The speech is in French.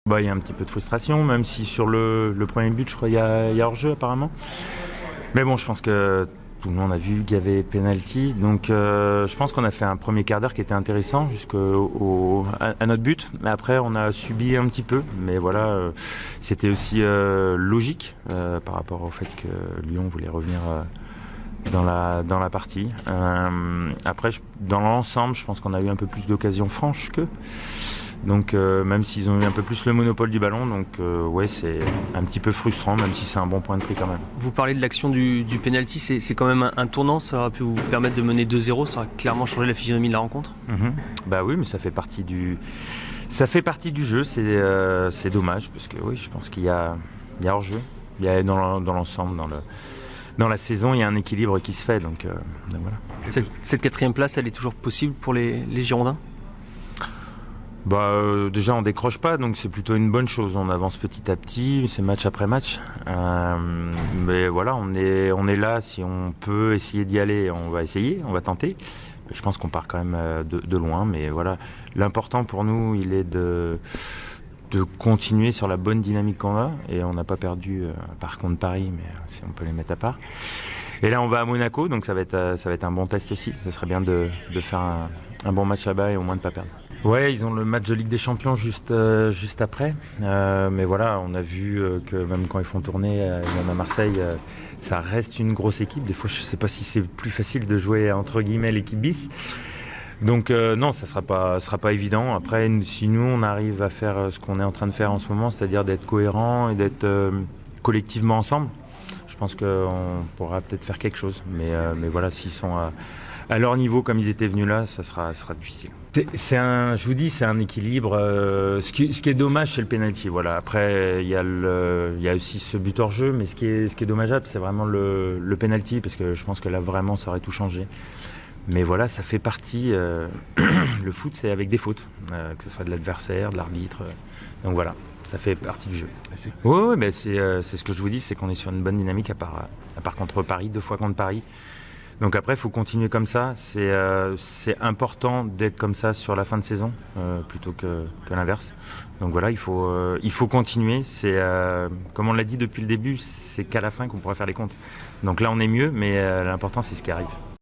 Il y a un petit peu de frustration, même si sur le premier but, je crois qu'il y a hors-jeu apparemment. Mais bon, je pense que tout le monde a vu qu'il y avait penalty. Donc je pense qu'on a fait un premier quart d'heure qui était intéressant à notre but. Mais après, on a subi un petit peu. Mais voilà, c'était aussi logique par rapport au fait que Lyon voulait revenir dans la partie. Après, dans l'ensemble, je pense qu'on a eu un peu plus d'occasions franches qu'eux. Donc même s'ils ont eu un peu plus le monopole du ballon, donc ouais, c'est un petit peu frustrant, même si c'est un bon point de prix quand même. Vous parlez de l'action du penalty, c'est quand même un tournant, ça aurait pu vous permettre de mener 2-0, ça aurait clairement changé la physionomie de la rencontre. Bah oui, mais ça fait partie du jeu, c'est dommage, parce que oui, je pense qu'il y a hors-jeu, il y a dans l'ensemble, dans la saison, il y a un équilibre qui se fait, donc voilà. Cette quatrième place, elle est toujours possible pour les Girondins ? Déjà on décroche pas, donc c'est plutôt une bonne chose. On avance petit à petit, c'est match après match. Mais voilà, on est là. Si on peut essayer d'y aller, on va essayer, on va tenter. Je pense qu'on part quand même de loin, mais voilà. L'important pour nous, il est de continuer sur la bonne dynamique qu'on a, et on n'a pas perdu par contre Paris, mais si on peut les mettre à part. Et là on va à Monaco, donc ça va être un bon test aussi. Ce serait bien de faire un bon match là-bas et au moins de pas perdre. Ouais, ils ont le match de Ligue des Champions juste après. Mais voilà, on a vu que même quand ils font tourner, même à Marseille, ça reste une grosse équipe. Des fois, je sais pas si c'est plus facile de jouer entre guillemets l'équipe bis. Donc non, ça sera pas évident. Après, si nous on arrive à faire ce qu'on est en train de faire en ce moment, c'est-à-dire d'être cohérent et d'être collectivement ensemble, je pense qu'on pourra peut-être faire quelque chose. Mais voilà, s'ils sont à leur niveau comme ils étaient venus là, ça sera difficile. Je vous dis, c'est un équilibre. Ce qui est dommage, c'est le penalty. Voilà. Après, il y a aussi ce but hors jeu, mais ce qui est dommageable, c'est vraiment le penalty, parce que je pense que là vraiment, ça aurait tout changé. Mais voilà, ça fait partie. Le foot, c'est avec des fautes, que ce soit de l'adversaire, de l'arbitre. Donc voilà, ça fait partie du jeu. Oui, c'est ce que je vous dis, c'est qu'on est sur une bonne dynamique à part contre Paris, 2 fois contre Paris. Donc après, il faut continuer comme ça. C'est important d'être comme ça sur la fin de saison, plutôt que l'inverse. Donc voilà, il faut continuer. C'est comme on l'a dit depuis le début, c'est qu'à la fin qu'on pourra faire les comptes. Donc là, on est mieux, mais l'important, c'est ce qui arrive.